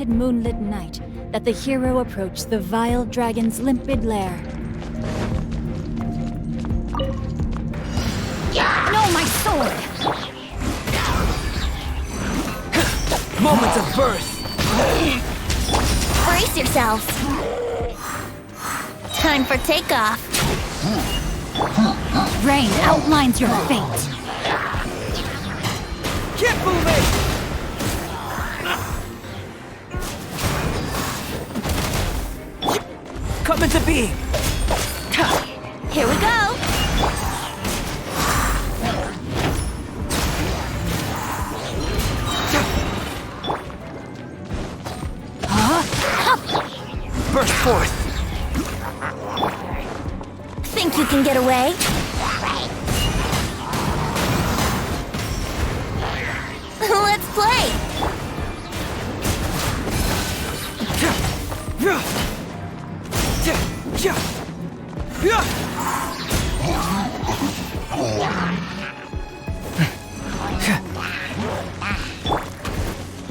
moonlit night that the hero approached the vile dragon's limpid lair. No, my sword! Moment of birth! Brace yourselves! Time for takeoff! Rain outlines your fate! Keep moving! Come into being! Here we go! Burst forth! Think you can get away? Let's play!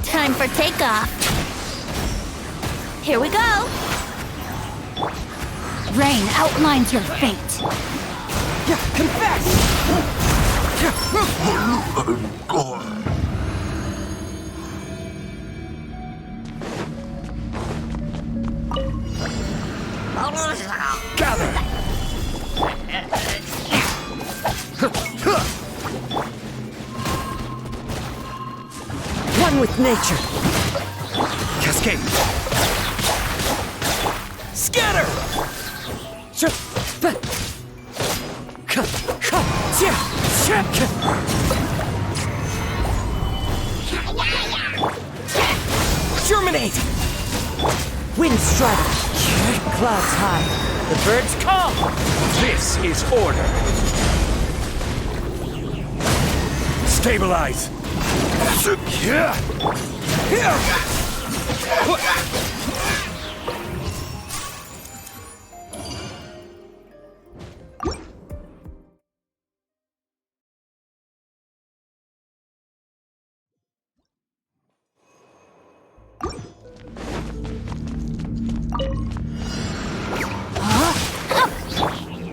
Time for takeoff. Here we go. Rain outlines your fate! Confess! Gather! One with nature! Cascade! Scatter! Germinate! Wind strider! Clouds high. The birds come! This is order. Stabilize.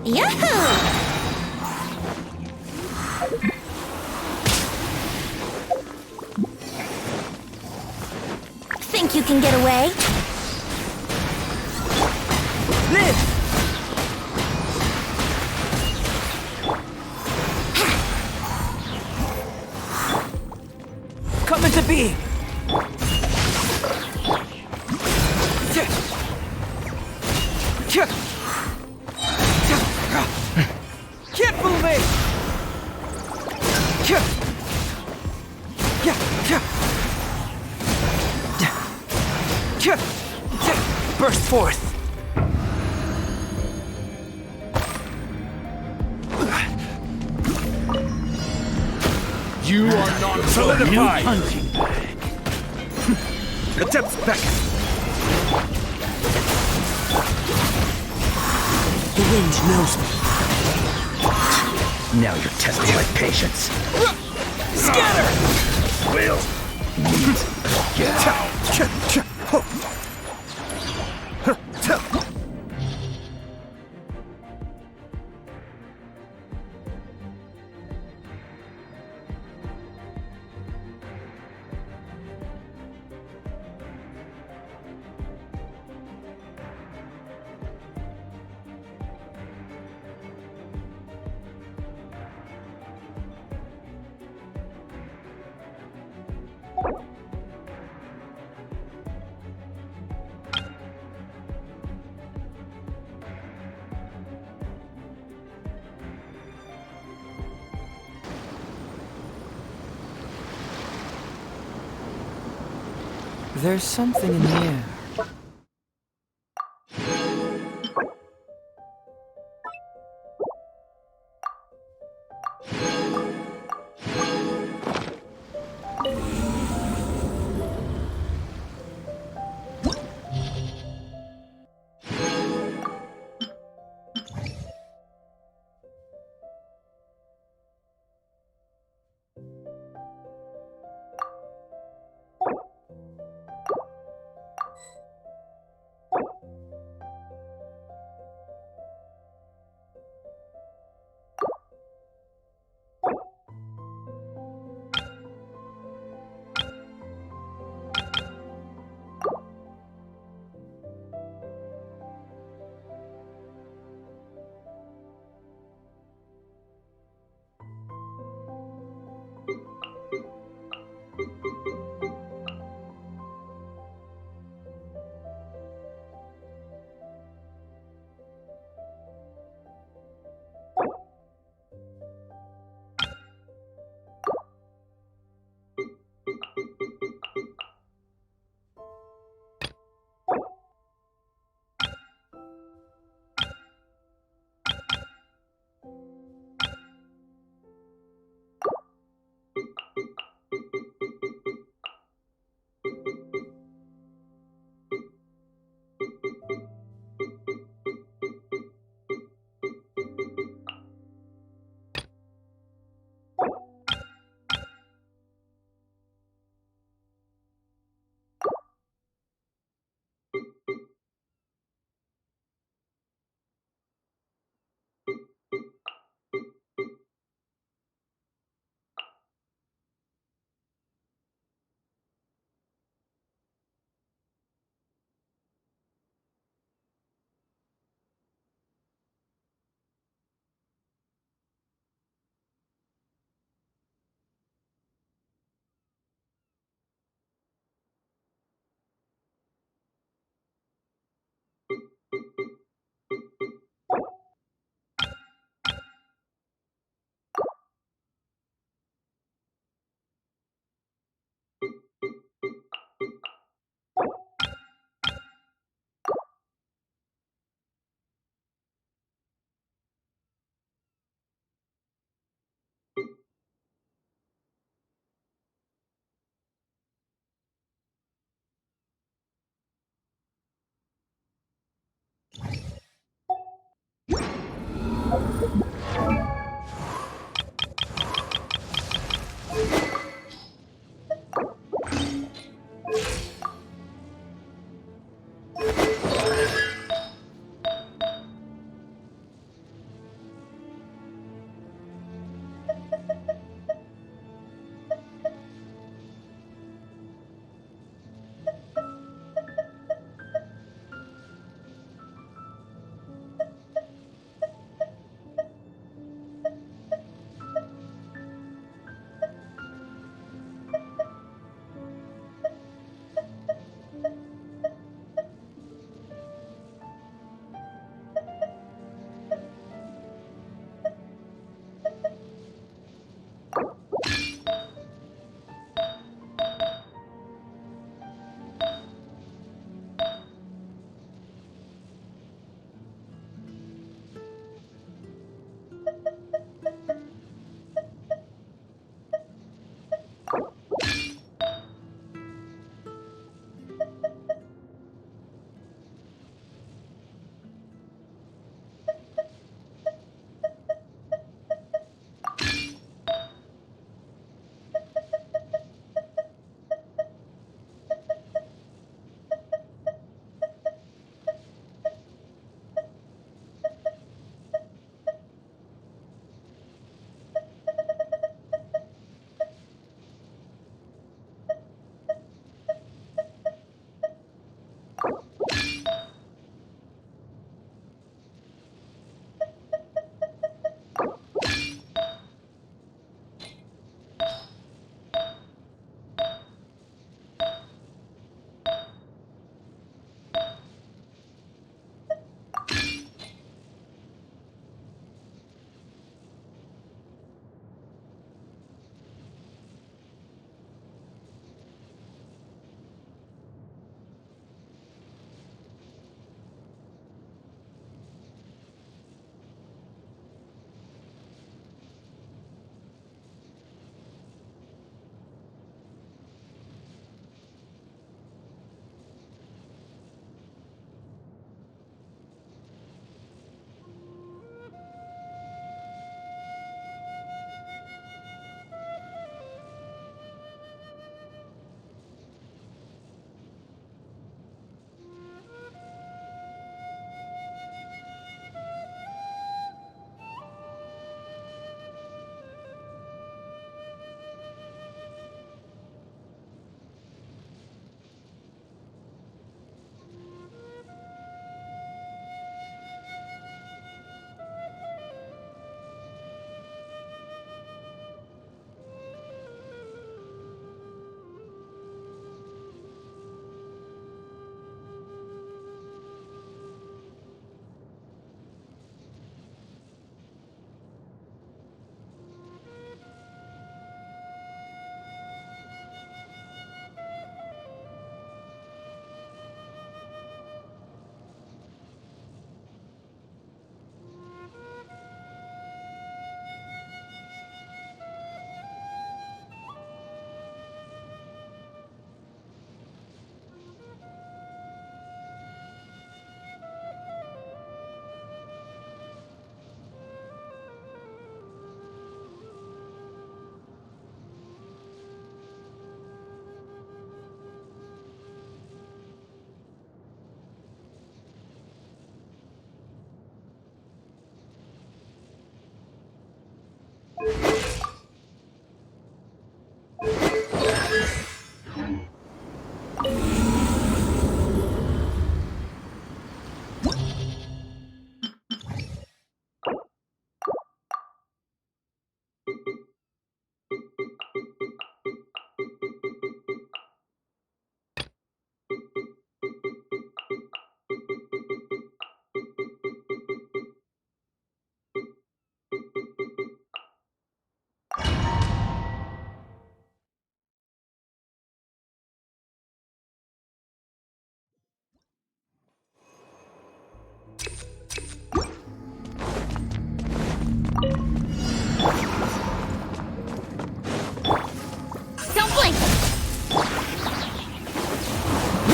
Yahoo! Think you can get away? Live! Come into being! Keep moving! Burst forth! You are not solidified. Punching bag. The depths beckon. The wind knows me. Now you're testing my patience. Scatter! Will meet again. There's something in the air.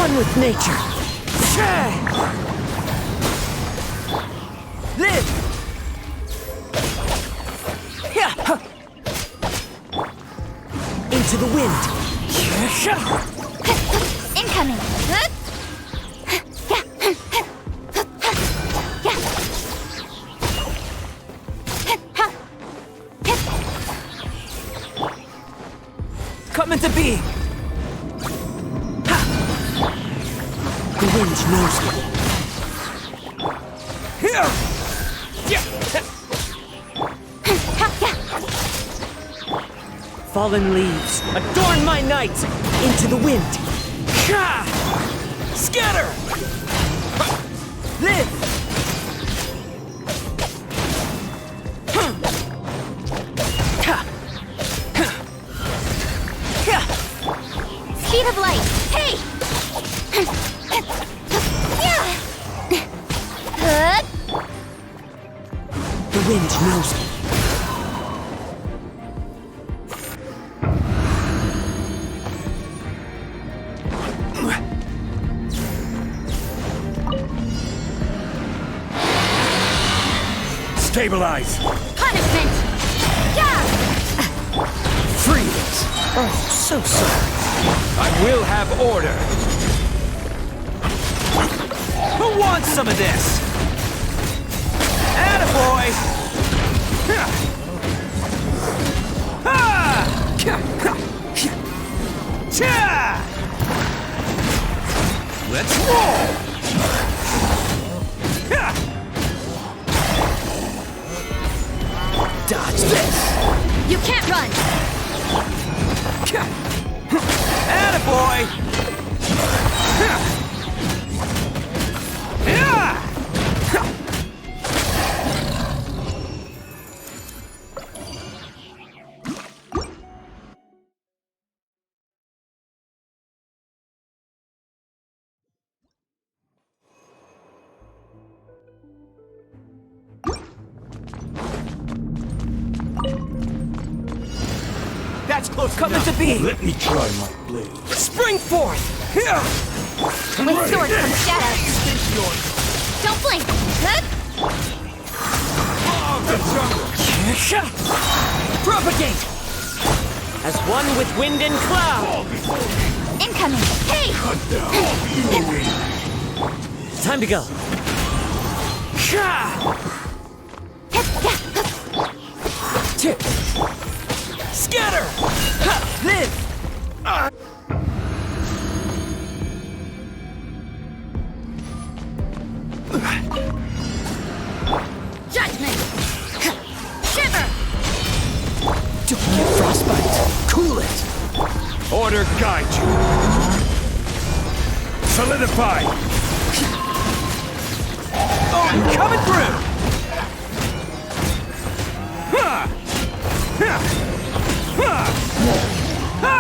One with nature. Live! the wind. Incoming. Coming to be. The wind knows me. Here! Fallen leaves, adorn my night! Into the wind! Scatter! Live! Speed of light. Hey! The wind knows me. Stabilize! Punishment! Yeah! Freeze! Oh, so sorry. I will have order! Who wants some of this? Attaboy! Let's roll! Dodge this! You can't run! Attaboy! That's close Coming enough. to be! Let me try my blade. Spring forth! Here! With sword from shadow. Don't blink! The jungle! Propagate! As one with wind and cloud! Incoming! Hey! Cut down! Time to go! Scatter! Live! Judgment! Shiver! Don't get frostbite! Cool it! Order guide you! Solidify! Oh, coming through! Ha! Ha! Ha! Ha!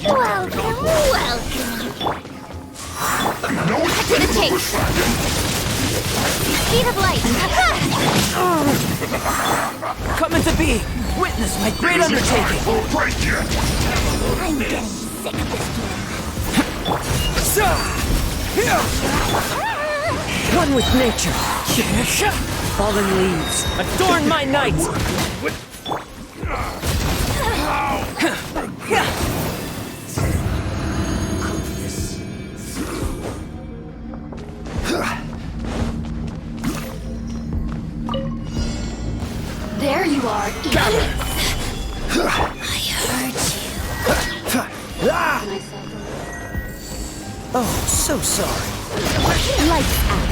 Welcome, welcome! To the chase! Speed of light! Coming to be! Witness my great undertaking! I'm getting sick of this game. One with nature! Fallen leaves, adorn my night! There you are, Ethan. I heard you. Oh, so sorry. Lights out.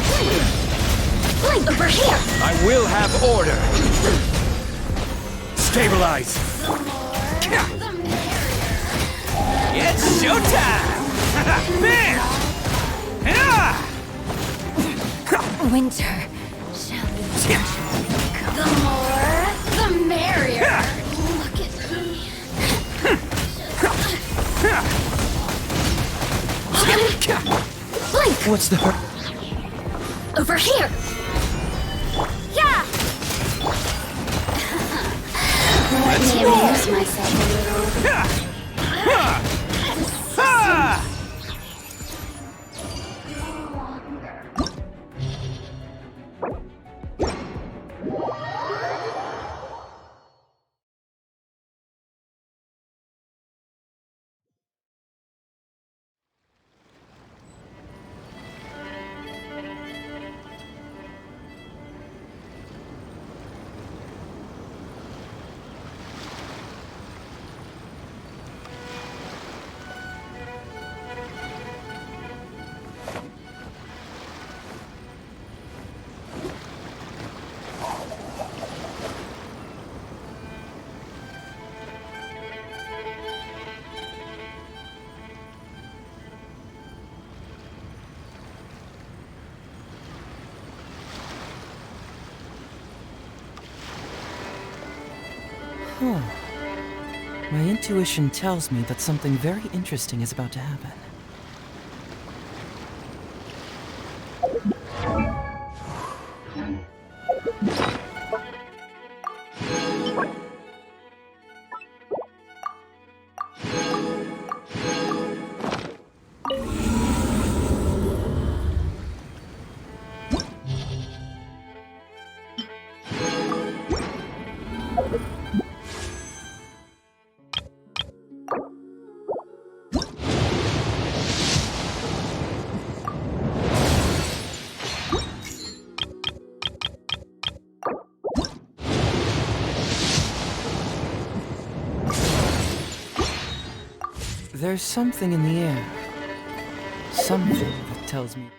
Blink over here. I will have order! Stabilize! It's showtime! Bam! Winter shall be. The more, the merrier. Look at me. Blink What's the hurt? over here. Yeah. Let me amuse myself a little. My intuition tells me that something very interesting is about to happen. There's something in the air. Something that tells me...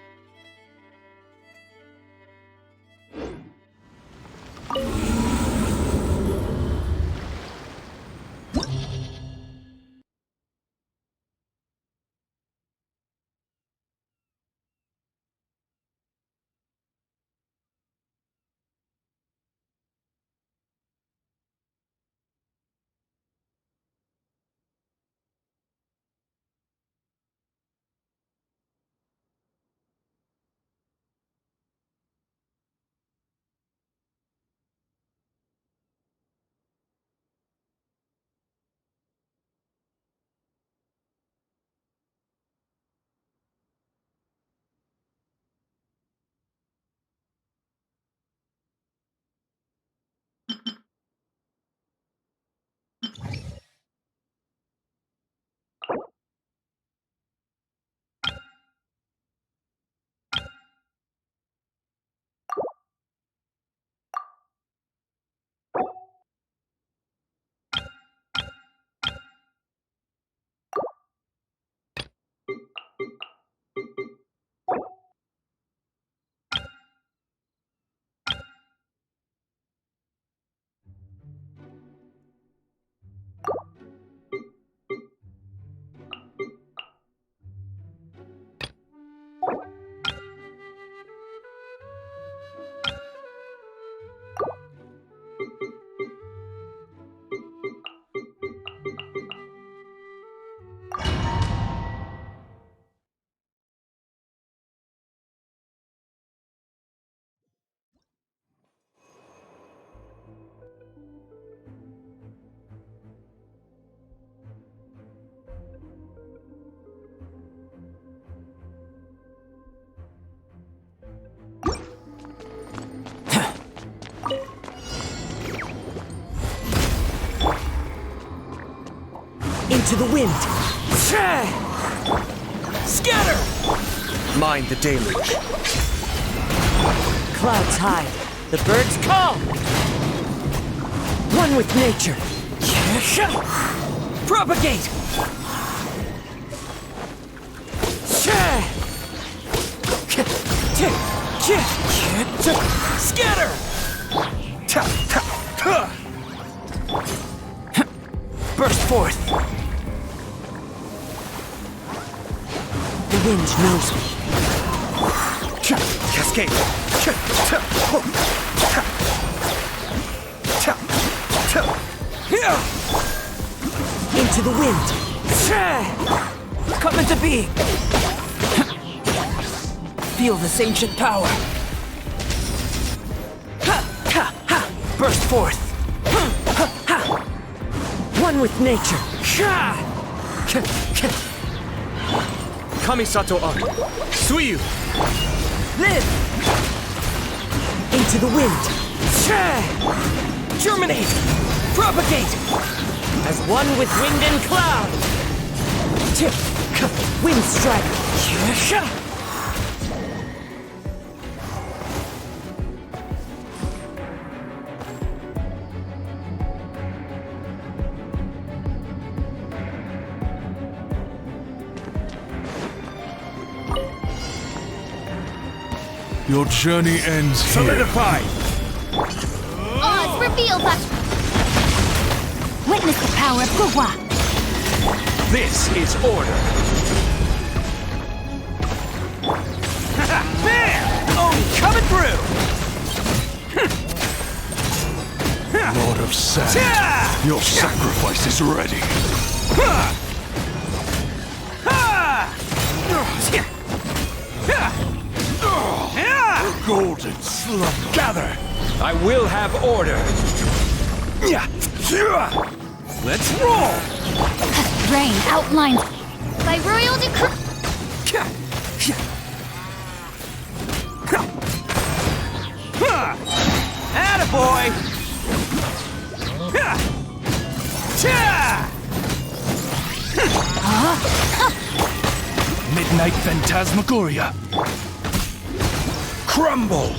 Into the wind! Scatter! Mind the deluge. Clouds hide, the birds call! One with nature! Propagate! Scatter! Burst forth! The wind knows me. Cascade. Into the wind. Come into being. Feel this ancient power. Burst forth. One with nature. Kamisato Arc. Suyu. Live! Into the wind. Germinate! Propagate! As one with wind and cloud! Wind strike! Your journey ends here. Solidify! Oz, reveal that. Witness the power of Gugwa. This is order. Bam! Oh, coming through! Lord of Sand, your sacrifice is ready. Golden slumber. Gather! I will have order. Let's roll! Rain outlines. By royal decree. Attaboy! Midnight Phantasmagoria. Crumble!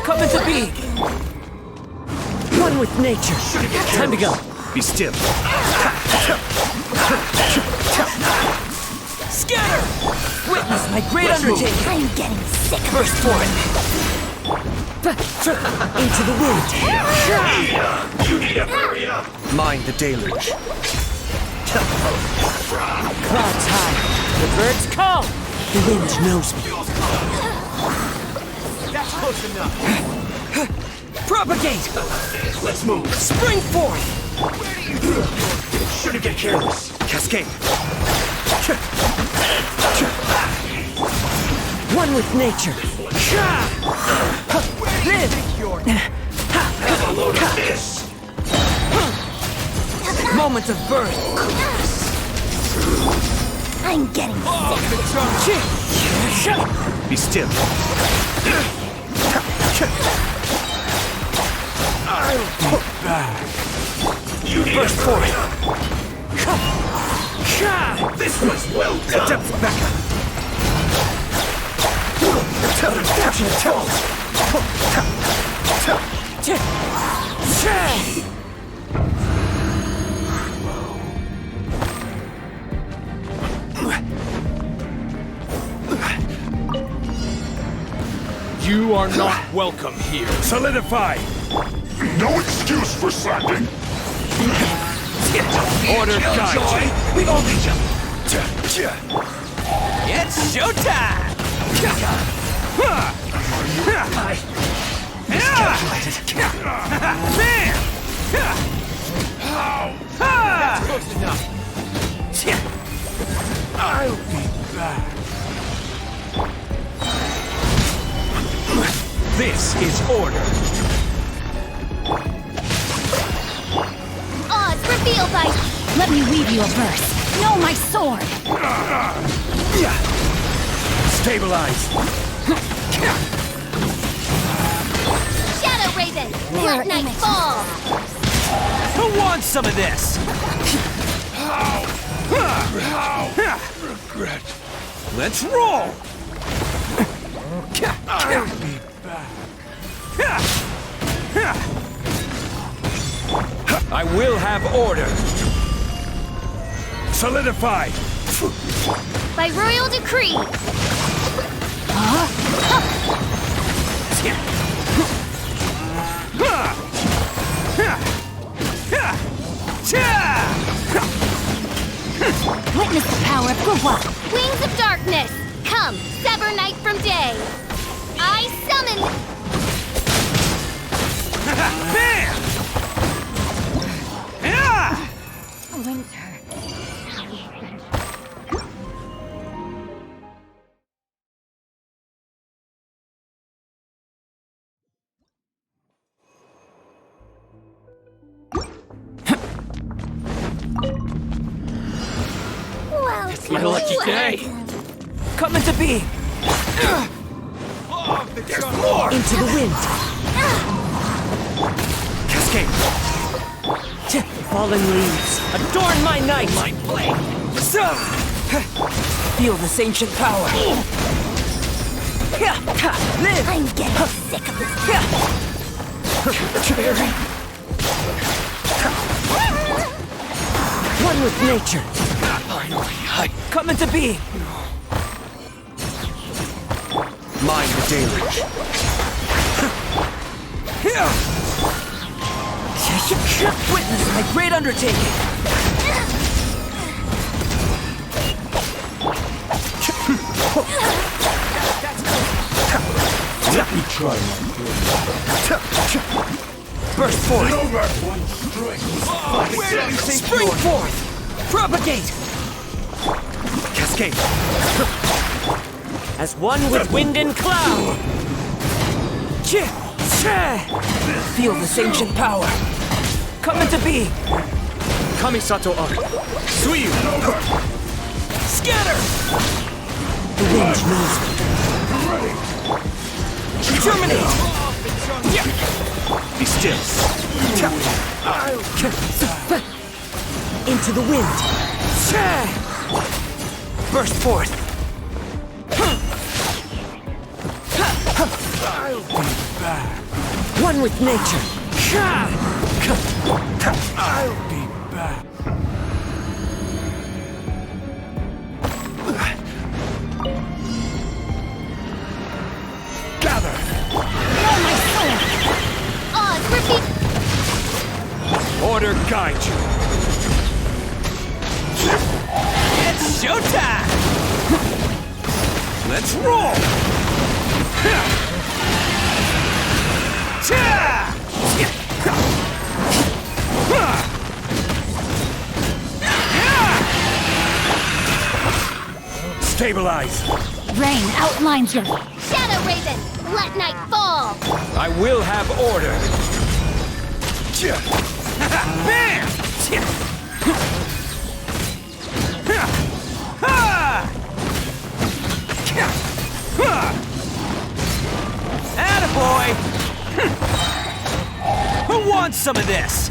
Come into being! One with nature. Time to go. Be still. Scatter! Witness my great undertaking. I'm getting sick of Burst for it. Into the wind. Mind the deluge. Clouds high. The birds call. The wind knows me. That's close enough. Propagate! Let's move. Spring forth! Shouldn't get careless. Cascade. One with nature. Live! Have a load of this. Moment of birth. I'm getting Be still. Burst forth. This was well done. Adept Becca. You are not welcome here. Solidify! No excuse for slacking. Order guide. We've all been jumped. It's showtime! Bam! That's close enough. I'll be back. This is order. Oz, reveal thy. Let me weave you a verse. Know my sword. Stabilize. Shadow Raven. Let night fall. Who wants some of this? Regret. Let's roll! I'll be back. I will have order. Solidify. By royal decree. Witness the power of Gugwa. Wings of darkness. Come, sever night from day. I summon. Bam! winter. Well, My lucky day! Come into being! There's more! Into the wind! Cascade! Fallen leaves, adorn my night! My blade! Feel this ancient power! Live! I'm getting sick of this. One with nature! Come into being! Mind the deluge! Witness my great undertaking! Let me try my Burst forth! Where do you think Spring you're- forth! Propagate! Cascade! As one with wind and cloud! Feel this ancient power! Come into being! Kamisato Art! Sumeru! Scatter! The wind knows me. Terminate! Be still! Into the wind! Burst forth! I'll be back! One with nature! I'll be back! Gather! Oh, my soul! Oz, repeat! Order guide you! It's showtime! Let's roll! Stabilize! Rain outlines your... Shadow Raven, let night fall! I will have order! Bam! Attaboy! Who wants some of this?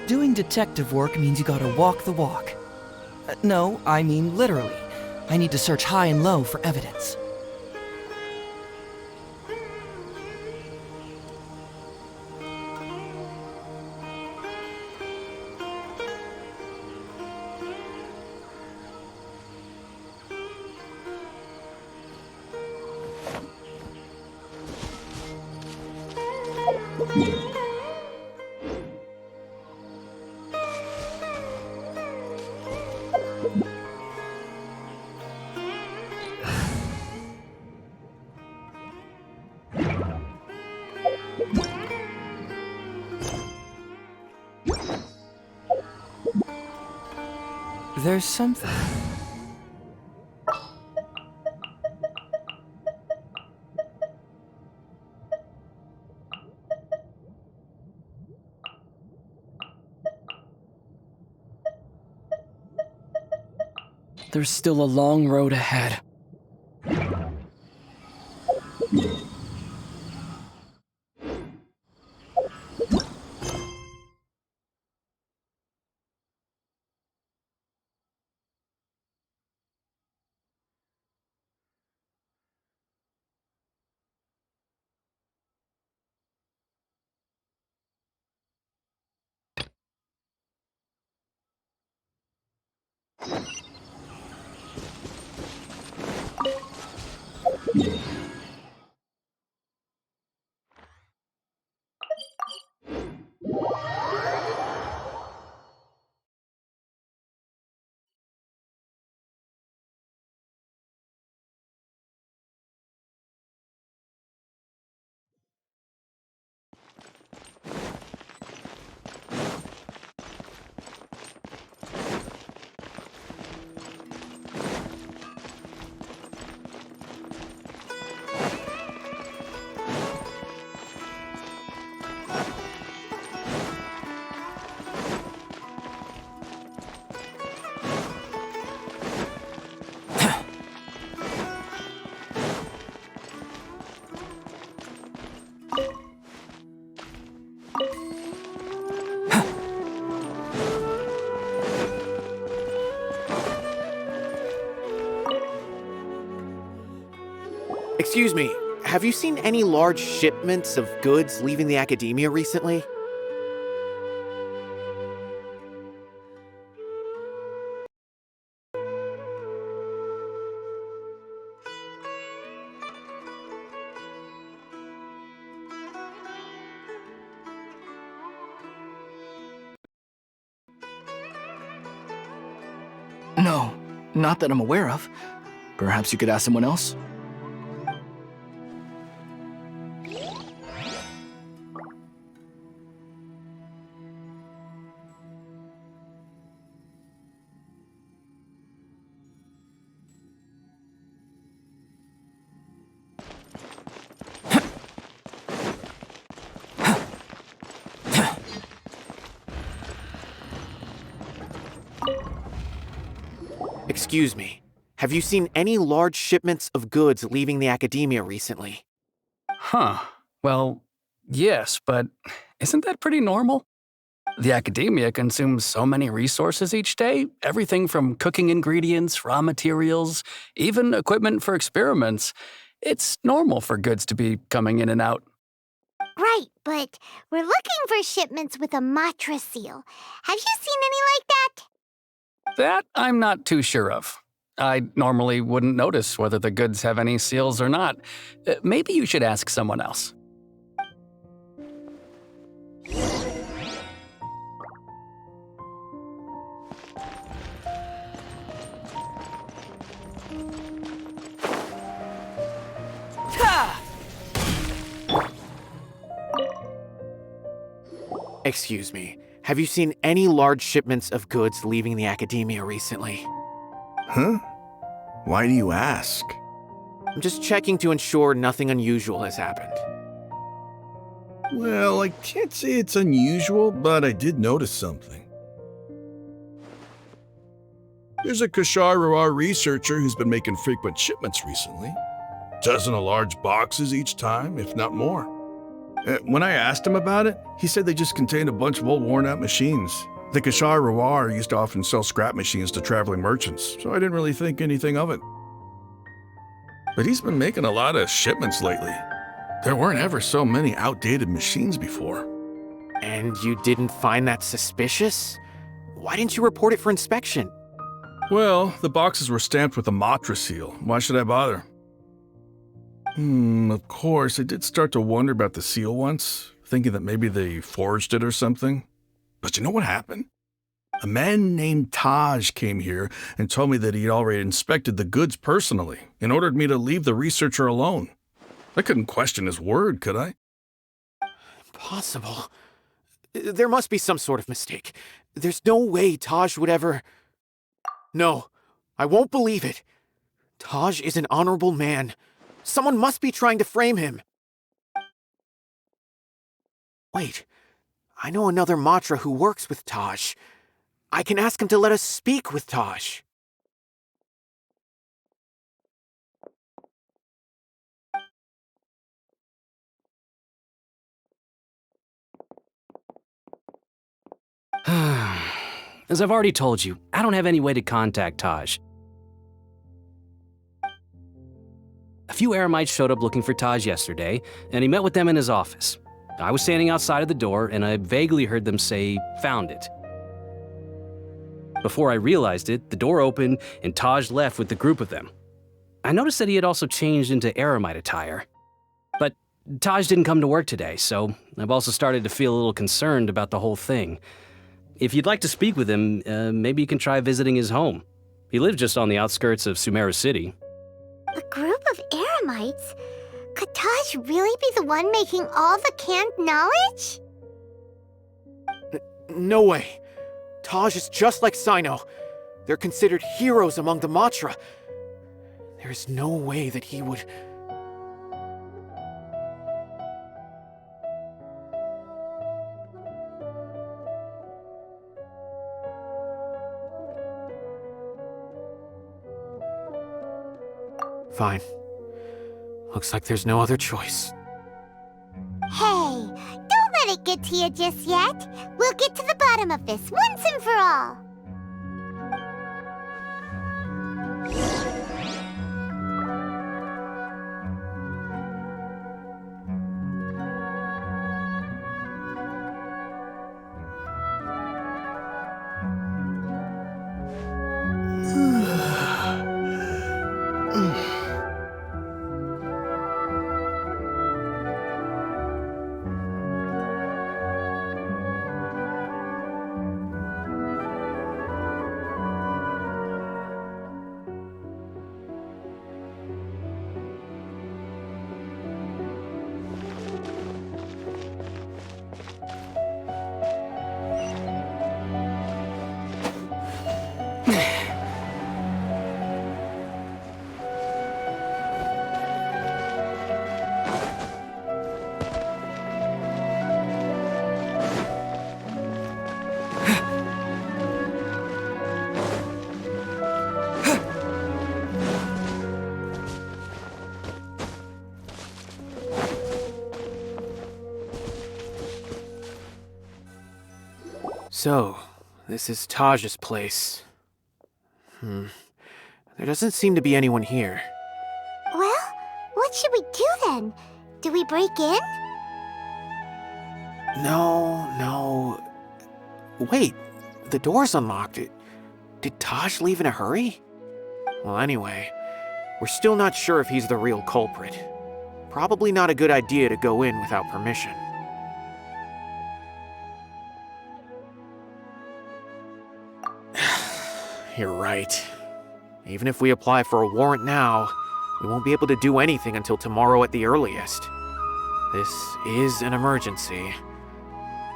Doing detective work means you gotta walk the walk. No, I mean literally. I need to search high and low for evidence. There's something. There's still a long road ahead. Excuse me, have you seen any large shipments of goods leaving the academia recently? No, not that I'm aware of. Perhaps you could ask someone else? Excuse me, have you seen any large shipments of goods leaving the academia recently? Huh. Well, yes, but isn't that pretty normal? The academia consumes so many resources each day, everything from cooking ingredients, raw materials, even equipment for experiments. It's normal for goods to be coming in and out. Right, but we're looking for shipments with a Matra seal. Have you seen any like that? That I'm not too sure of. I normally wouldn't notice whether the goods have any seals or not. Maybe you should ask someone else. Excuse me, have you seen any large shipments of goods leaving the academia recently? Huh? Why do you ask? I'm just checking to ensure nothing unusual has happened. Well, I can't say it's unusual, but I did notice something. There's a Kasharua researcher who's been making frequent shipments recently. Dozen of large boxes each time, if not more. When I asked him about it, he said they just contained a bunch of old worn-out machines. The Kashar Rawar used to often sell scrap machines to traveling merchants, so I didn't really think anything of it. But he's been making a lot of shipments lately. There weren't ever so many outdated machines before. And you didn't find that suspicious? Why didn't you report it for inspection? Well, the boxes were stamped with a Matra seal. Why should I bother? Of course, I did start to wonder about the seal once, thinking that maybe they forged it or something. But you know what happened? A man named Taj came here and told me that he'd already inspected the goods personally and ordered me to leave the researcher alone. I couldn't question his word, could I? Impossible. There must be some sort of mistake. There's no way Taj would ever... No, I won't believe it. Taj is an honorable man. Someone must be trying to frame him. Wait, I know another Matra who works with Taj. I can ask him to let us speak with Taj. As I've already told you, I don't have any way to contact Taj. A few Eremites showed up looking for Taj yesterday, and he met with them in his office. I was standing outside of the door, and I vaguely heard them say, "Found it." Before I realized it, the door opened, and Taj left with the group of them. I noticed that he had also changed into Eremite attire. But Taj didn't come to work today, so I've also started to feel a little concerned about the whole thing. If you'd like to speak with him, maybe you can try visiting his home. He lives just on the outskirts of Sumeru City. A group of Eremites? Could Taj really be the one making all the canned knowledge? No way. Taj is just like CYNO. They're considered heroes among the Matra. There's no way that he would... Fine. Looks like there's no other choice. Hey, don't let it get to you just yet. We'll get to the bottom of this once and for all. So, this is Taj's place. There doesn't seem to be anyone here. Well, what should we do then? Do we break in? No. Wait, the door's unlocked. Did Taj leave in a hurry? Well, anyway, we're still not sure if he's the real culprit. Probably not a good idea to go in without permission. You're right. Even if we apply for a warrant now, we won't be able to do anything until tomorrow at the earliest. This is an emergency.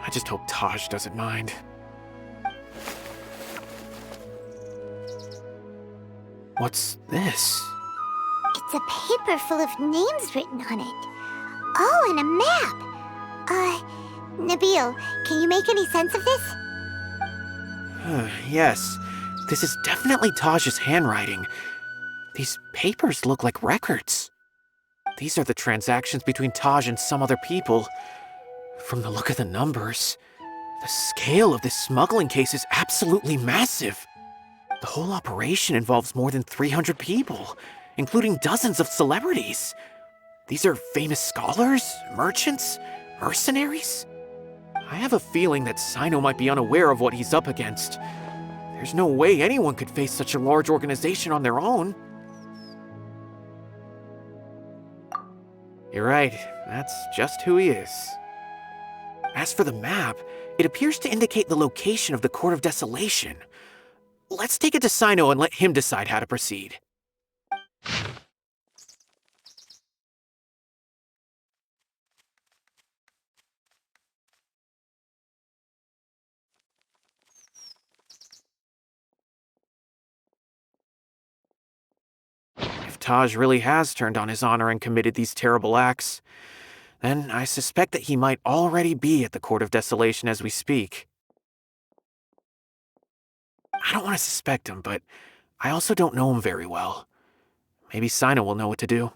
I just hope Taj doesn't mind. What's this? It's a paper full of names written on it. Oh, and a map. Nabil, can you make any sense of this? Yes. This is definitely Taj's handwriting. These papers look like records. These are the transactions between Taj and some other people. From the look of the numbers, The scale of this smuggling case is absolutely massive. The whole operation involves more than 300 people, including dozens of celebrities. These are famous scholars, merchants, mercenaries. I have a feeling that CYNO might be unaware of what he's up against. There's no way anyone could face such a large organization on their own. You're right, that's just who he is. As for the map, it appears to indicate the location of the Court of Desolation. Let's take it to CYNO and let him decide how to proceed. If Taj really has turned on his honor and committed these terrible acts, then I suspect that he might already be at the Court of Desolation as we speak. I don't want to suspect him, but I also don't know him very well. Maybe CYNO will know what to do.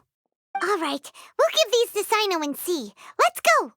All right, we'll give these to CYNO and see. Let's go!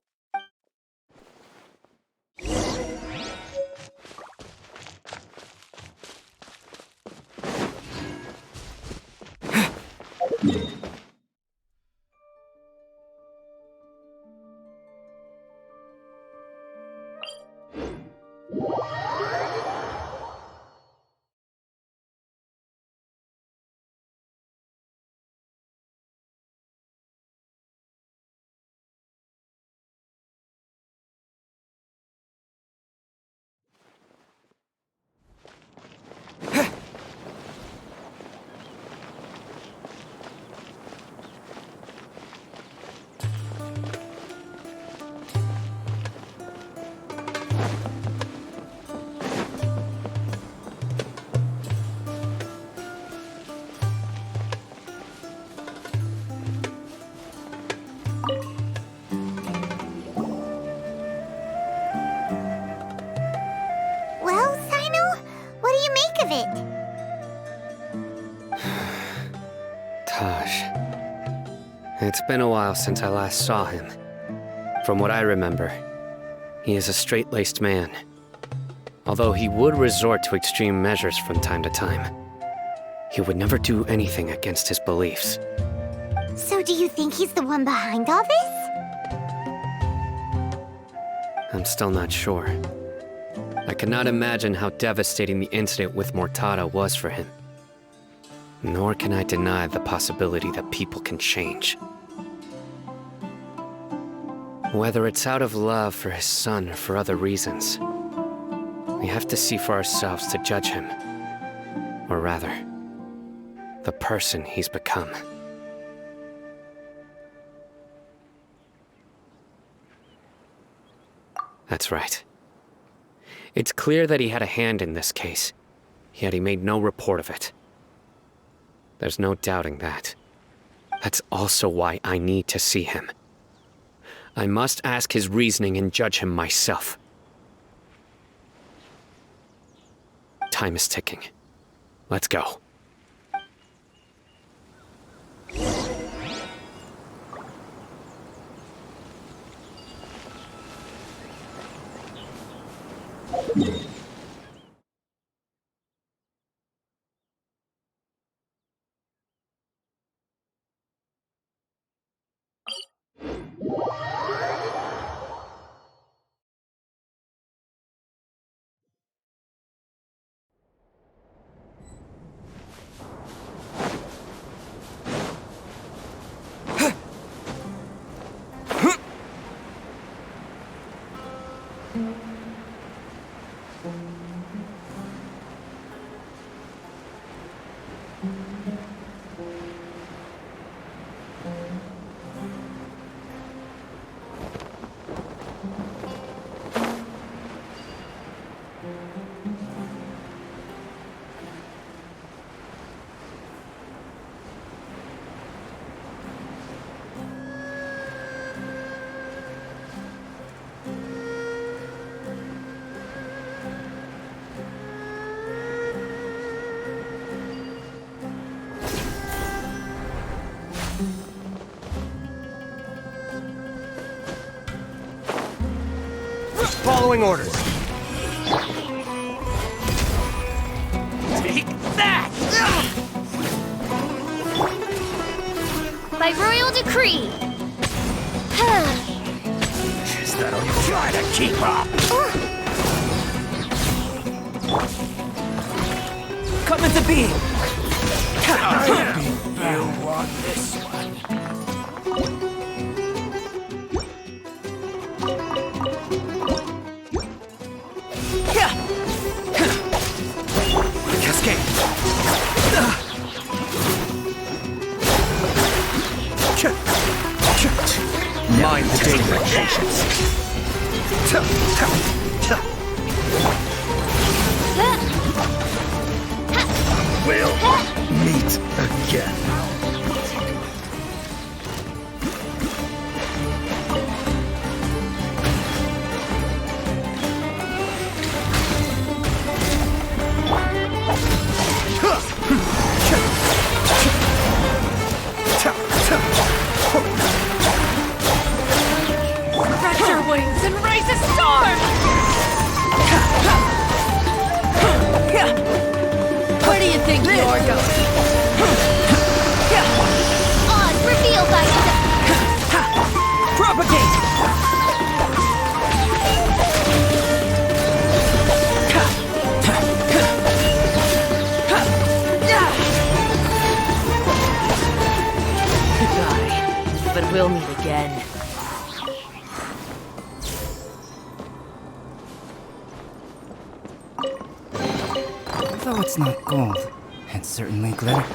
Well, CYNO, what do you make of it? Taj. It's been a while since I last saw him. From what I remember, he is a straight-laced man. Although he would resort to extreme measures from time to time, he would never do anything against his beliefs. So do you think he's the one behind all this? I'm still not sure. I cannot imagine how devastating the incident with Mortada was for him. Nor can I deny the possibility that people can change. Whether it's out of love for his son or for other reasons, we have to see for ourselves to judge him. Or rather, the person he's become. That's right. It's clear that he had a hand in this case, yet he made no report of it. There's no doubting that. That's also why I need to see him. I must ask his reasoning and judge him myself. Time is ticking. Let's go. Following orders. Take that! By royal decree. Is that all you try to keep up? Come into being! You want this one? Cascade! Mind the danger. We'll meet again. Spread your wings and raise a storm! Where do you think you're going? On, reveal thyself. Propagate! Goodbye, but we'll meet again. Though it's not gold, it's certainly glitter.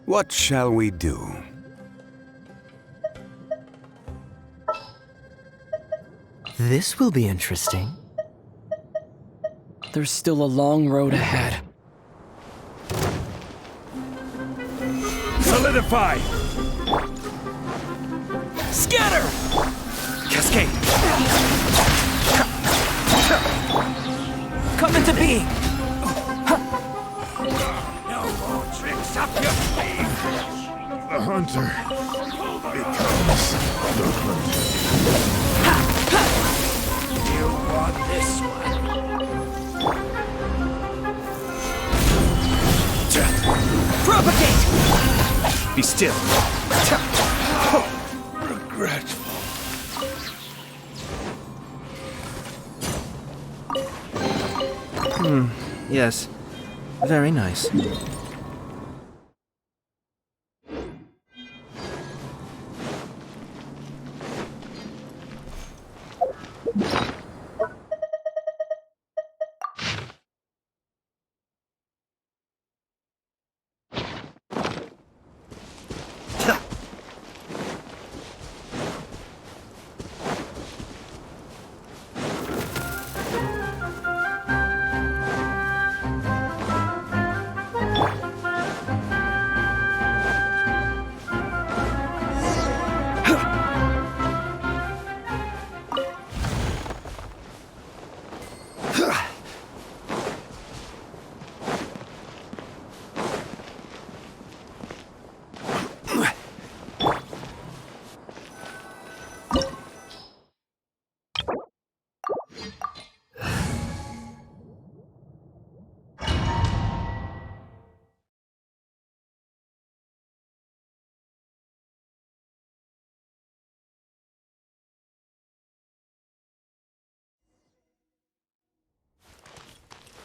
What shall we do? This will be interesting. There's still a long road ahead. Solidify! Scatter! Cascade! Come into being! No more tricks up your sleeve. The hunter becomes the hunter. You want this one? Propagate! Be still. Regretful. Yes. Very nice.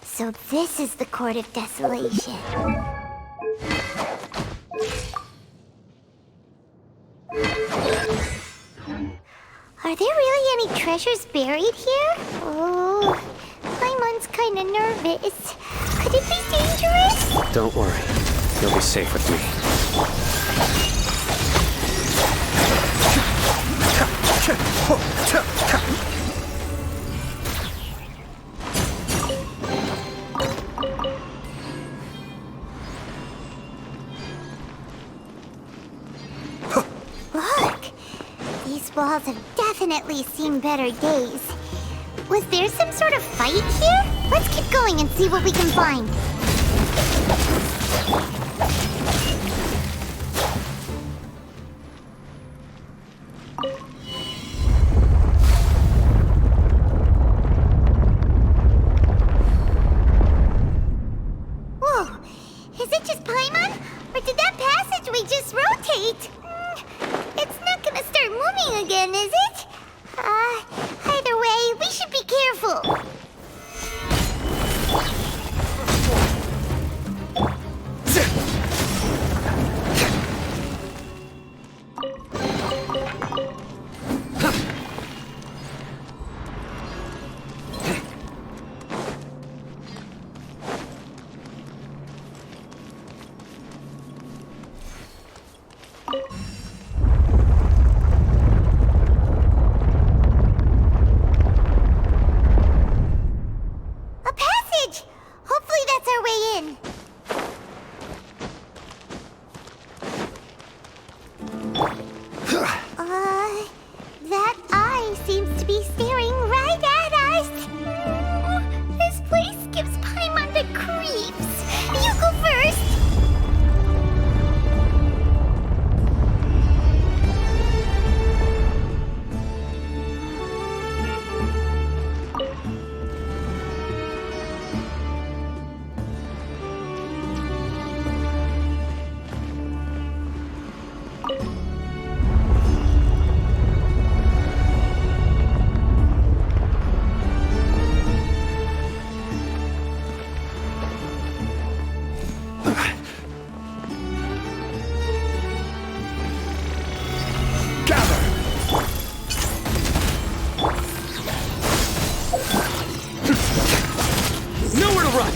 So this is the Court of Desolation. Are there really any treasures buried here? Oh, Paimon's kinda nervous. Could it be dangerous? Don't worry. You'll be safe with me. Look! These walls have definitely seen better days. Was there some sort of fight here? Let's keep going and see what we can find. Whoa! Is it just Paimon? Or did that passageway just rotate? It's not gonna start moving again, is it? Either way, we should be careful. A passage! Hopefully that's our way in. That eye seems to be staring right at us. This place gives Paimon the creeps. You go first. Nowhere to run!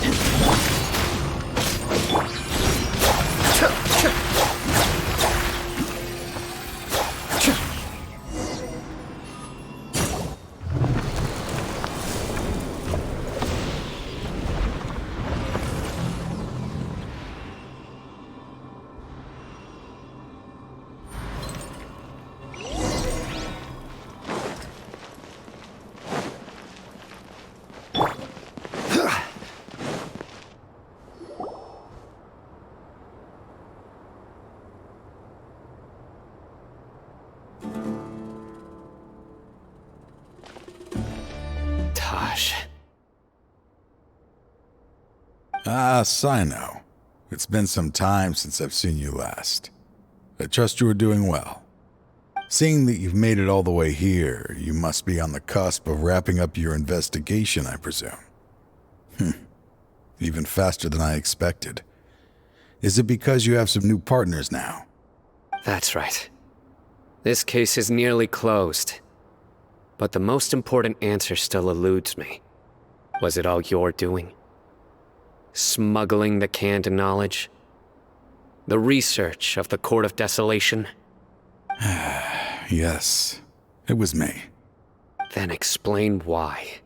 Taj. Ah, CYNO. It's been some time since I've seen you last. I trust you are doing well. Seeing that you've made it all the way here, you must be on the cusp of wrapping up your investigation, I presume. Even faster than I expected. Is it because you have some new partners now? That's right. This case is nearly closed. But the most important answer still eludes me. Was it all your doing? Smuggling the canned knowledge? The research of the Court of Desolation? Yes, it was me. Then explain why.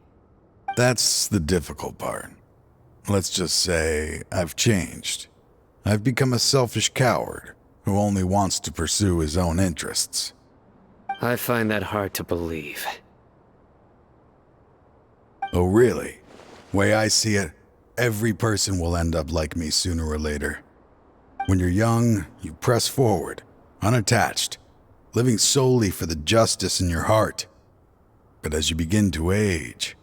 That's the difficult part. Let's just say I've changed. I've become a selfish coward who only wants to pursue his own interests. I find that hard to believe. Oh, really? Way I see it, every person will end up like me sooner or later. When you're young, you press forward, unattached, living solely for the justice in your heart. But as you begin to age,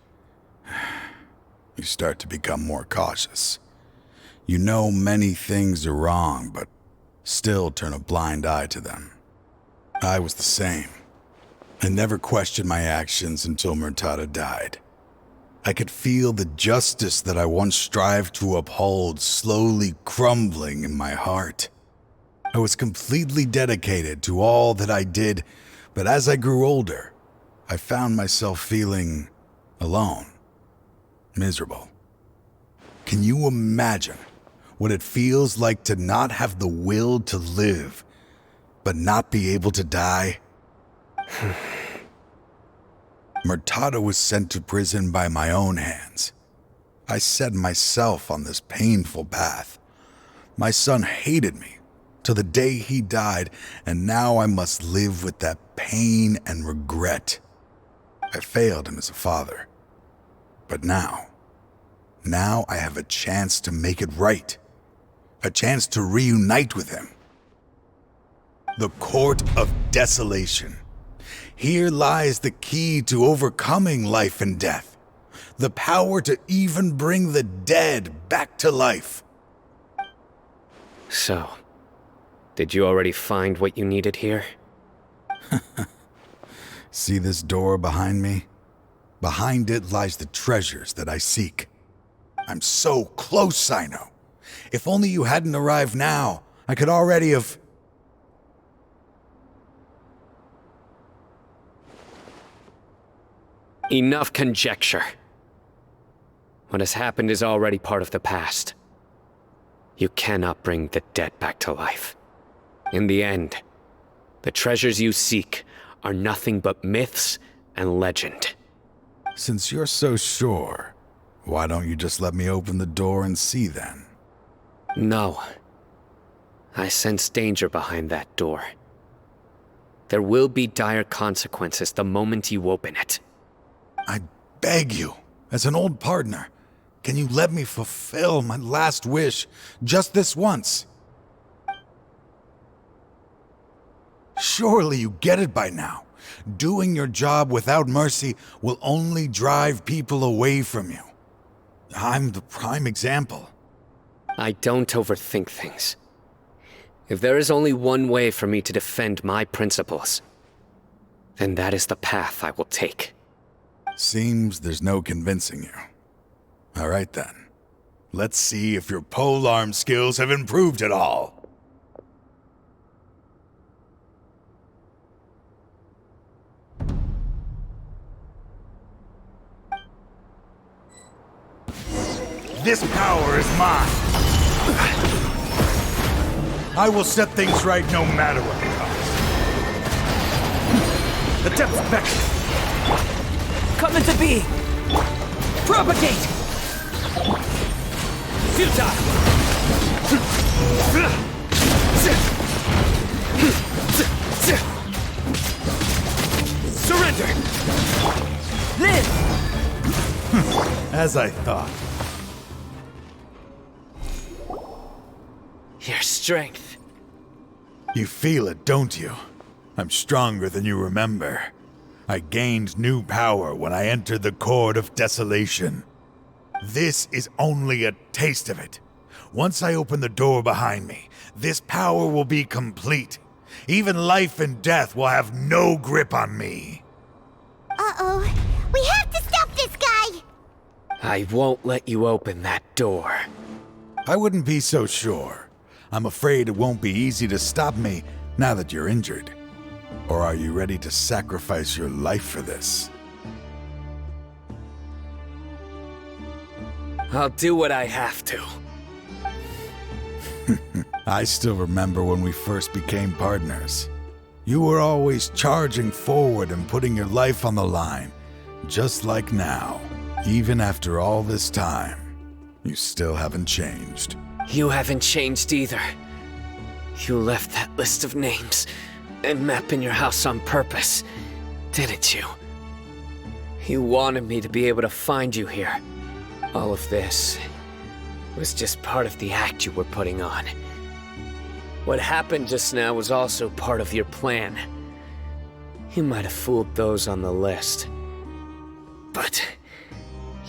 you start to become more cautious. You know many things are wrong, but still turn a blind eye to them. I was the same. I never questioned my actions until Murtada died. I could feel the justice that I once strived to uphold slowly crumbling in my heart. I was completely dedicated to all that I did, but as I grew older, I found myself feeling alone, miserable. Can you imagine what it feels like to not have the will to live, but not be able to die? Murtada was sent to prison by my own hands. I set myself on this painful path. My son hated me till the day he died, and now I must live with that pain and regret. I failed him as a father. But now I have a chance to make it right. A chance to reunite with him. The Court of Desolation. Here lies the key to overcoming life and death. The power to even bring the dead back to life. So, did you already find what you needed here? See this door behind me? Behind it lies the treasures that I seek. I'm so close, CYNO. If only you hadn't arrived now, I could already have... Enough conjecture. What has happened is already part of the past. You cannot bring the dead back to life. In the end, the treasures you seek are nothing but myths and legend. Since you're so sure, why don't you just let me open the door and see then? No. I sense danger behind that door. There will be dire consequences the moment you open it. I beg you, as an old partner, can you let me fulfill my last wish just this once? Surely you get it by now. Doing your job without mercy will only drive people away from you. I'm the prime example. I don't overthink things. If there is only one way for me to defend my principles, then that is the path I will take. Seems there's no convincing you. All right then. Let's see if your polearm skills have improved at all. This power is mine. I will set things right no matter what the cost. The depth vector! Come into being! Propagate! Futile! Surrender! Live! As I thought. Your strength. You feel it, don't you? I'm stronger than you remember. I gained new power when I entered the Court of Desolation. This is only a taste of it. Once I open the door behind me, this power will be complete. Even life and death will have no grip on me. Uh-oh. We have to stop this guy! I won't let you open that door. I wouldn't be so sure. I'm afraid it won't be easy to stop me now that you're injured. Or are you ready to sacrifice your life for this? I'll do what I have to. I still remember when we first became partners. You were always charging forward and putting your life on the line, just like now. Even after all this time, you still haven't changed. You haven't changed either. You left that list of names and map in your house on purpose, didn't you? You wanted me to be able to find you here. All of this was just part of the act you were putting on. What happened just now was also part of your plan. You might have fooled those on the list, but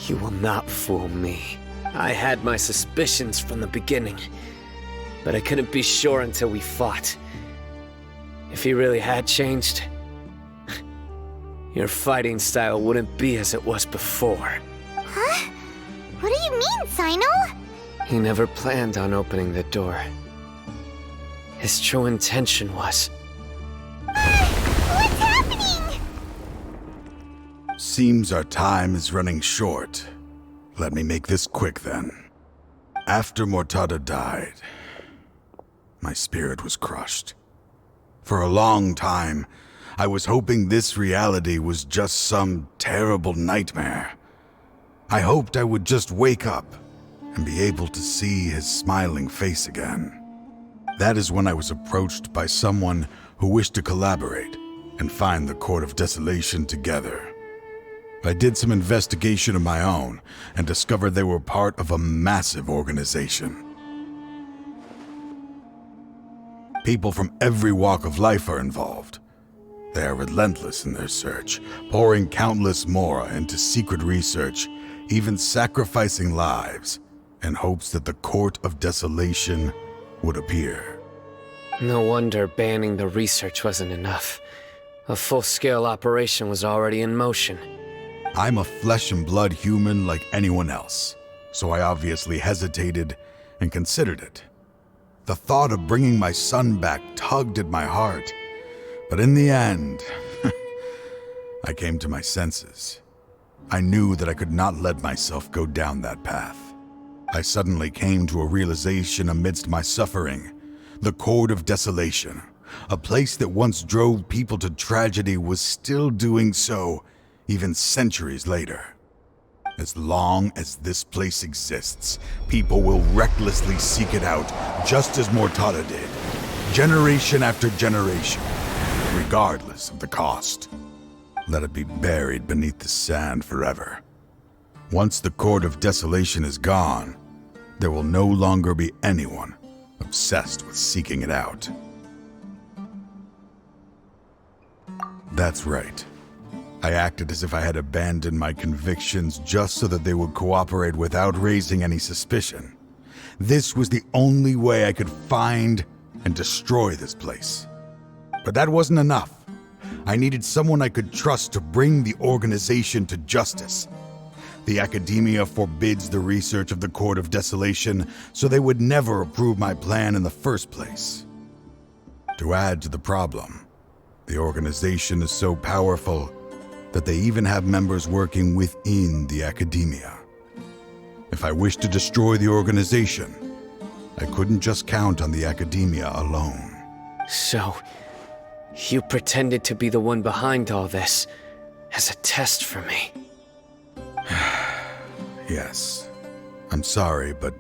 you will not fool me. I had my suspicions from the beginning, but I couldn't be sure until we fought. If he really had changed, your fighting style wouldn't be as it was before. Huh? What do you mean, CYNO? He never planned on opening the door. His true intention was... What's happening? Seems our time is running short. Let me make this quick then. After Mortada died, my spirit was crushed. For a long time, I was hoping this reality was just some terrible nightmare. I hoped I would just wake up and be able to see his smiling face again. That is when I was approached by someone who wished to collaborate and find the Court of Desolation together. I did some investigation of my own and discovered they were part of a massive organization. People from every walk of life are involved. They are relentless in their search, pouring countless mora into secret research, even sacrificing lives in hopes that the Court of Desolation would appear. No wonder banning the research wasn't enough. A full-scale operation was already in motion. I'm a flesh and blood human like anyone else, so I obviously hesitated and considered it. The thought of bringing my son back tugged at my heart, but in the end, I came to my senses. I knew that I could not let myself go down that path. I suddenly came to a realization amidst my suffering. The Court of Desolation, a place that once drove people to tragedy, was still doing so, even centuries later. As long as this place exists, people will recklessly seek it out, just as Mortada did, generation after generation, regardless of the cost. Let it be buried beneath the sand forever. Once the Court of Desolation is gone, there will no longer be anyone obsessed with seeking it out. That's right. I acted as if I had abandoned my convictions just so that they would cooperate without raising any suspicion. This was the only way I could find and destroy this place. But that wasn't enough. I needed someone I could trust to bring the organization to justice. The academia forbids the research of the Court of Desolation, so they would never approve my plan in the first place. To add to the problem, the organization is so powerful that they even have members working within the academia. If I wished to destroy the organization, I couldn't just count on the academia alone. So, you pretended to be the one behind all this, as a test for me. Yes. I'm sorry, but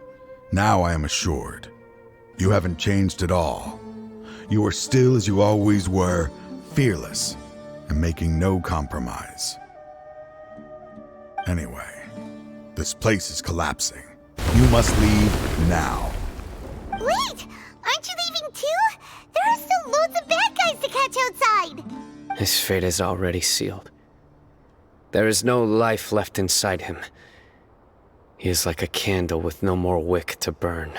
now I am assured. You haven't changed at all. You are still as you always were, fearless, and making no compromise. Anyway, this place is collapsing. You must leave now. Wait! Aren't you leaving too? There are still loads of bad guys to catch outside! His fate is already sealed. There is no life left inside him. He is like a candle with no more wick to burn.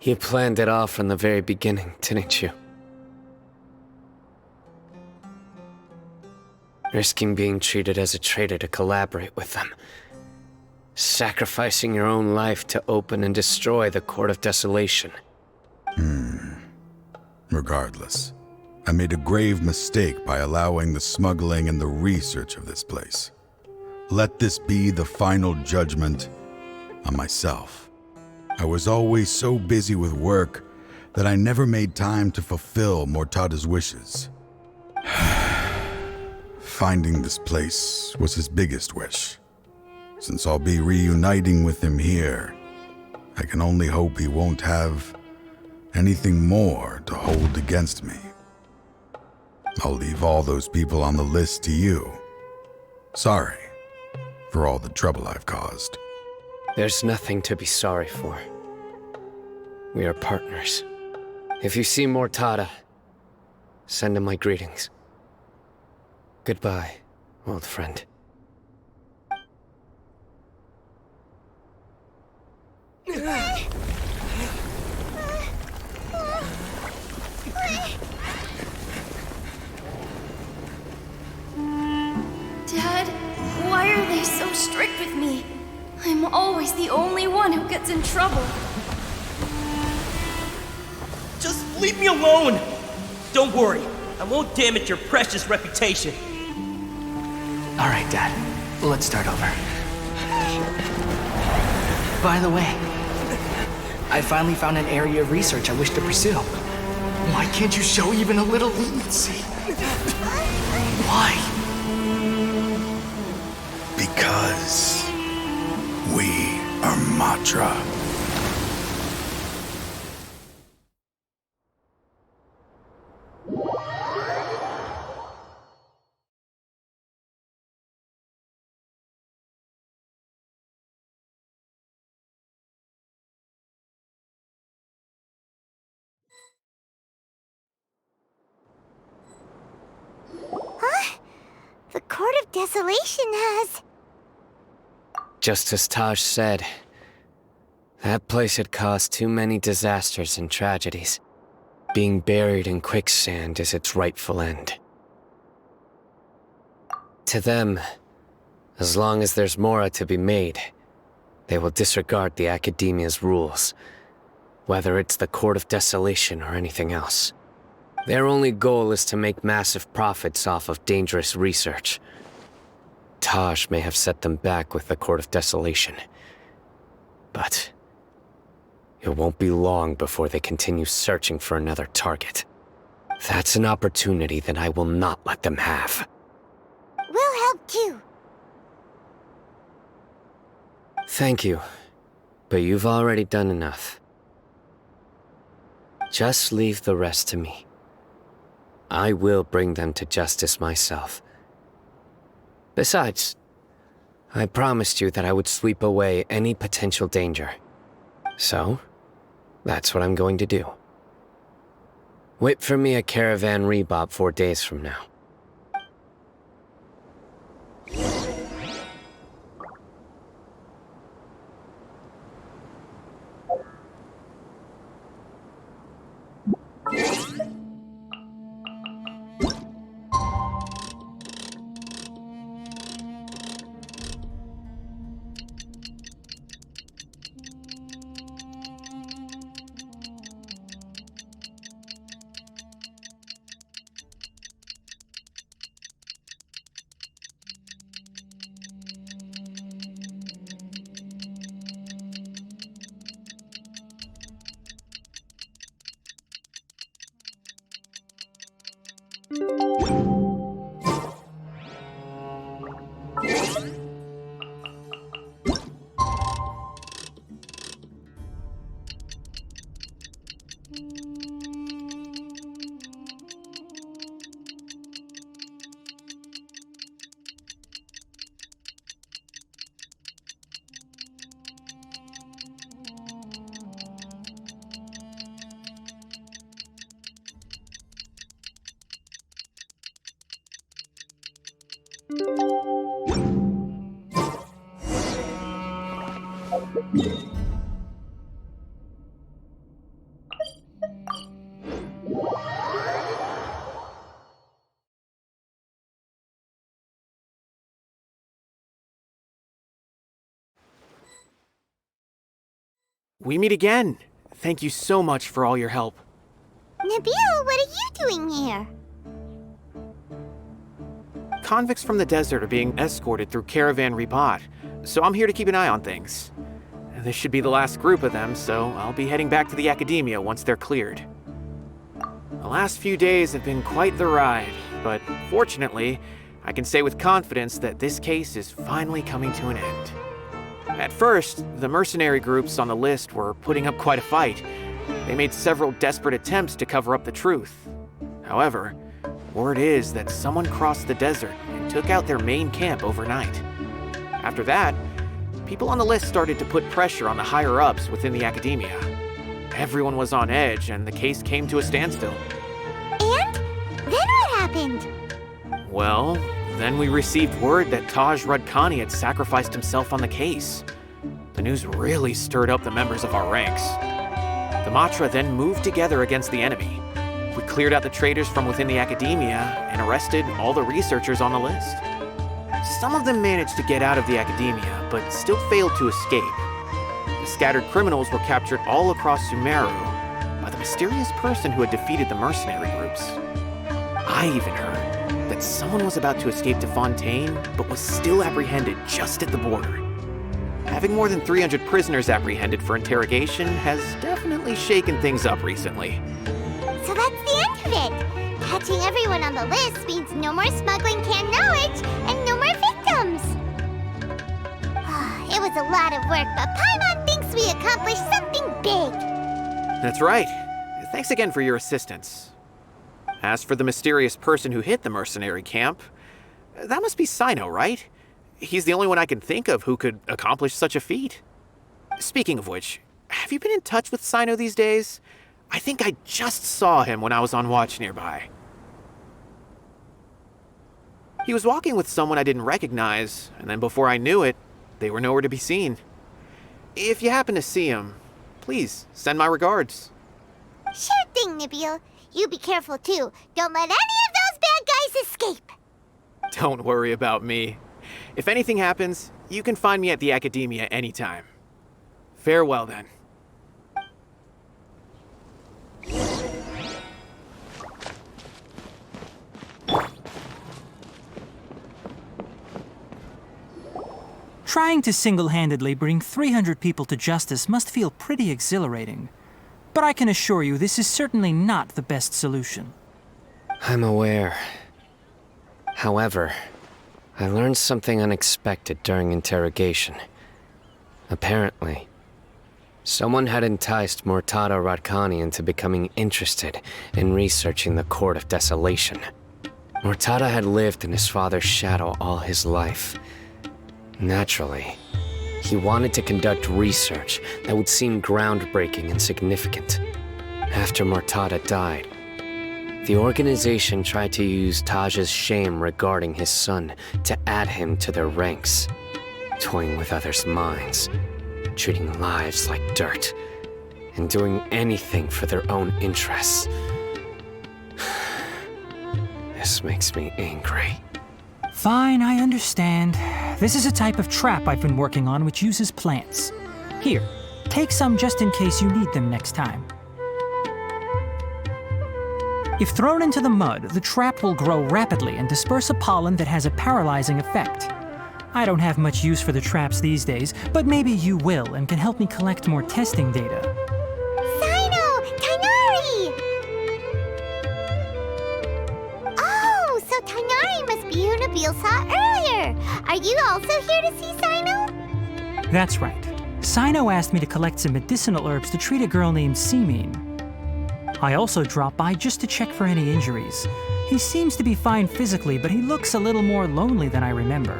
You planned it all from the very beginning, didn't you? Risking being treated as a traitor to collaborate with them. Sacrificing your own life to open and destroy the Court of Desolation. Regardless, I made a grave mistake by allowing the smuggling and the research of this place. Let this be the final judgment, on myself. I was always so busy with work that I never made time to fulfill Mortada's wishes. Finding this place was his biggest wish. Since I'll be reuniting with him here, I can only hope he won't have anything more to hold against me. I'll leave all those people on the list to you. Sorry for all the trouble I've caused. There's nothing to be sorry for. We are partners. If you see Mortada, send him my greetings. Goodbye, old friend. Dad, why are they so strict with me? I'm always the only one who gets in trouble. Just leave me alone! Don't worry, I won't damage your precious reputation. All right, Dad. Let's start over. By the way, I finally found an area of research I wish to pursue. Why can't you show even a little leniency? Why? Because we are Matra. The Court of Desolation has... Just as Taj said, that place had caused too many disasters and tragedies. Being buried in quicksand is its rightful end. To them, as long as there's Mora to be made, they will disregard the Academia's rules, whether it's the Court of Desolation or anything else. Their only goal is to make massive profits off of dangerous research. Taj may have set them back with the Court of Desolation, but it won't be long before they continue searching for another target. That's an opportunity that I will not let them have. We'll help too. Thank you, but you've already done enough. Just leave the rest to me. I will bring them to justice myself. Besides, I promised you that I would sweep away any potential danger. So, that's what I'm going to do. Wait for me at Caravan Rebop 4 days from now. We meet again. Thank you so much for all your help. Nabil, what are you doing here? Convicts from the desert are being escorted through Caravan Rebot, so I'm here to keep an eye on things. This should be the last group of them, so I'll be heading back to the academia once they're cleared. The last few days have been quite the ride, but fortunately, I can say with confidence that this case is finally coming to an end. At first, the mercenary groups on the list were putting up quite a fight. They made several desperate attempts to cover up the truth. However, word is that someone crossed the desert and took out their main camp overnight. After that, people on the list started to put pressure on the higher-ups within the academia. Everyone was on edge, and the case came to a standstill. And? Then what happened? Well, then we received word that Taj Rudkani had sacrificed himself on the case. The news really stirred up the members of our ranks. The Matra then moved together against the enemy. We cleared out the traitors from within the academia and arrested all the researchers on the list. Some of them managed to get out of the academia, but still failed to escape. The scattered criminals were captured all across Sumeru by the mysterious person who had defeated the mercenary groups. I even heard that someone was about to escape to Fontaine, but was still apprehended just at the border. Having more than 300 prisoners apprehended for interrogation has definitely shaken things up recently. So that's the end of it. Catching everyone on the list means no more smuggling canned knowledge and no more victims. It was a lot of work, but Paimon thinks we accomplished something big. That's right. Thanks again for your assistance. As for the mysterious person who hit the mercenary camp, that must be CYNO, right? He's the only one I can think of who could accomplish such a feat. Speaking of which, have you been in touch with CYNO these days? I think I just saw him when I was on watch nearby. He was walking with someone I didn't recognize, and then before I knew it, they were nowhere to be seen. If you happen to see him, please send my regards. Sure thing, Nibiel. You be careful too. Don't let any of those bad guys escape. Don't worry about me. If anything happens, you can find me at the academia anytime. Farewell then. Trying to single-handedly bring 300 people to justice must feel pretty exhilarating. But I can assure you this is certainly not the best solution. I'm aware. However, I learned something unexpected during interrogation. Apparently, someone had enticed Murtada Radkani into becoming interested in researching the Court of Desolation. Murtada had lived in his father's shadow all his life. Naturally, he wanted to conduct research that would seem groundbreaking and significant. After Murtada died, the organization tried to use Taj's shame regarding his son to add him to their ranks, toying with others' minds, treating lives like dirt, and doing anything for their own interests. This makes me angry. Fine, I understand. This is a type of trap I've been working on which uses plants. Here, take some just in case you need them next time. If thrown into the mud, the trap will grow rapidly and disperse a pollen that has a paralyzing effect. I don't have much use for the traps these days, but maybe you will and can help me collect more testing data. CYNO! Tighnari! Oh, so Tighnari must be who Nabil saw earlier. Are you also here to see CYNO? That's right. CYNO asked me to collect some medicinal herbs to treat a girl named Seemine. I also dropped by just to check for any injuries. He seems to be fine physically, but he looks a little more lonely than I remember.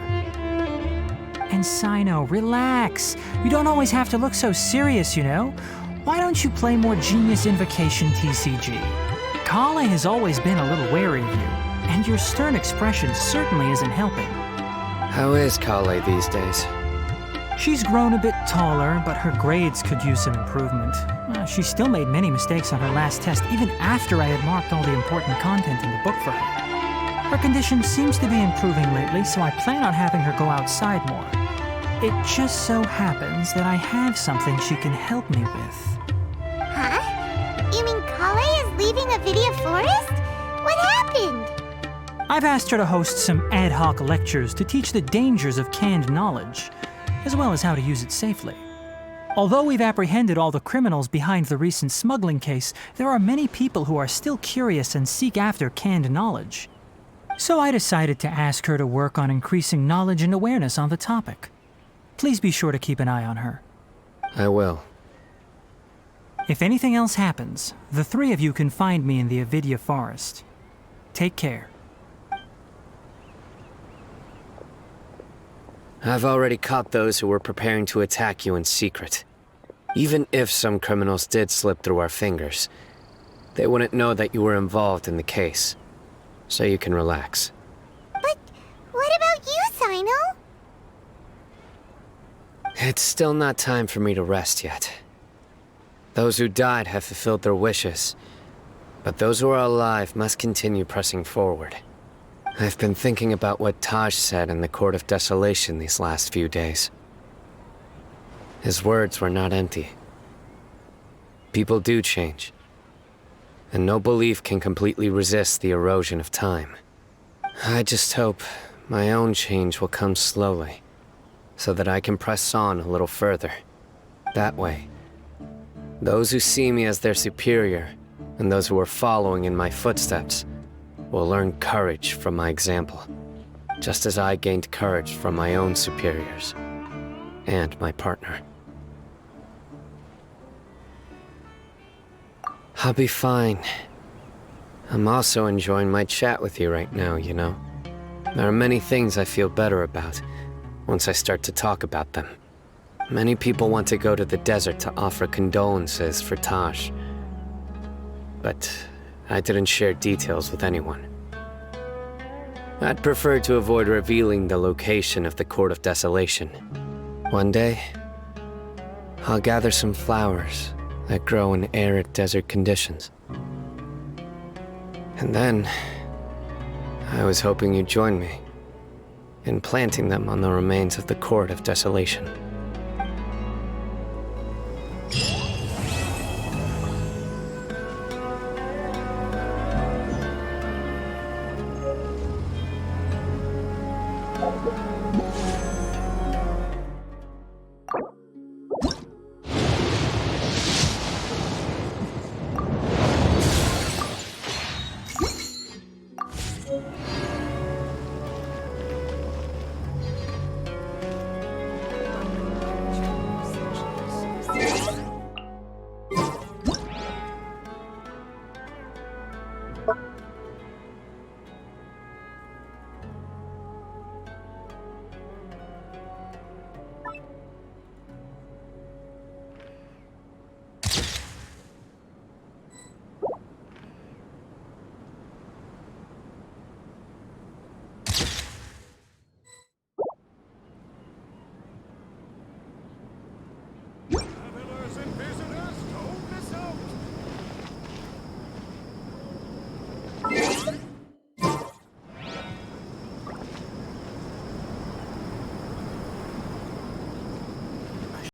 And CYNO, relax. You don't always have to look so serious, you know? Why don't you play more Genius Invocation TCG? Kale has always been a little wary of you, and your stern expression certainly isn't helping. How is Kale these days? She's grown a bit taller, but her grades could use some improvement. She still made many mistakes on her last test, even after I had marked all the important content in the book for her. Her condition seems to be improving lately, so I plan on having her go outside more. It just so happens that I have something she can help me with. Huh? You mean Kale is leaving a video forest? What happened? I've asked her to host some ad hoc lectures to teach the dangers of canned knowledge, as well as how to use it safely. Although we've apprehended all the criminals behind the recent smuggling case, there are many people who are still curious and seek after canned knowledge. So I decided to ask her to work on increasing knowledge and awareness on the topic. Please be sure to keep an eye on her. I will. If anything else happens, the three of you can find me in the Avidya Forest. Take care. I've already caught those who were preparing to attack you in secret. Even if some criminals did slip through our fingers, they wouldn't know that you were involved in the case. So you can relax. But what about you, CYNO? It's still not time for me to rest yet. Those who died have fulfilled their wishes, but those who are alive must continue pressing forward. I've been thinking about what Taj said in the Court of Desolation these last few days. His words were not empty. People do change, and no belief can completely resist the erosion of time. I just hope my own change will come slowly, so that I can press on a little further. That way, those who see me as their superior, and those who are following in my footsteps, will learn courage from my example, just as I gained courage from my own superiors, and my partner. I'll be fine. I'm also enjoying my chat with you right now, you know. There are many things I feel better about once I start to talk about them. Many people want to go to the desert to offer condolences for Taj, but I didn't share details with anyone. I'd prefer to avoid revealing the location of the Court of Desolation. One day, I'll gather some flowers that grow in arid desert conditions. And then, I was hoping you'd join me in planting them on the remains of the Court of Desolation.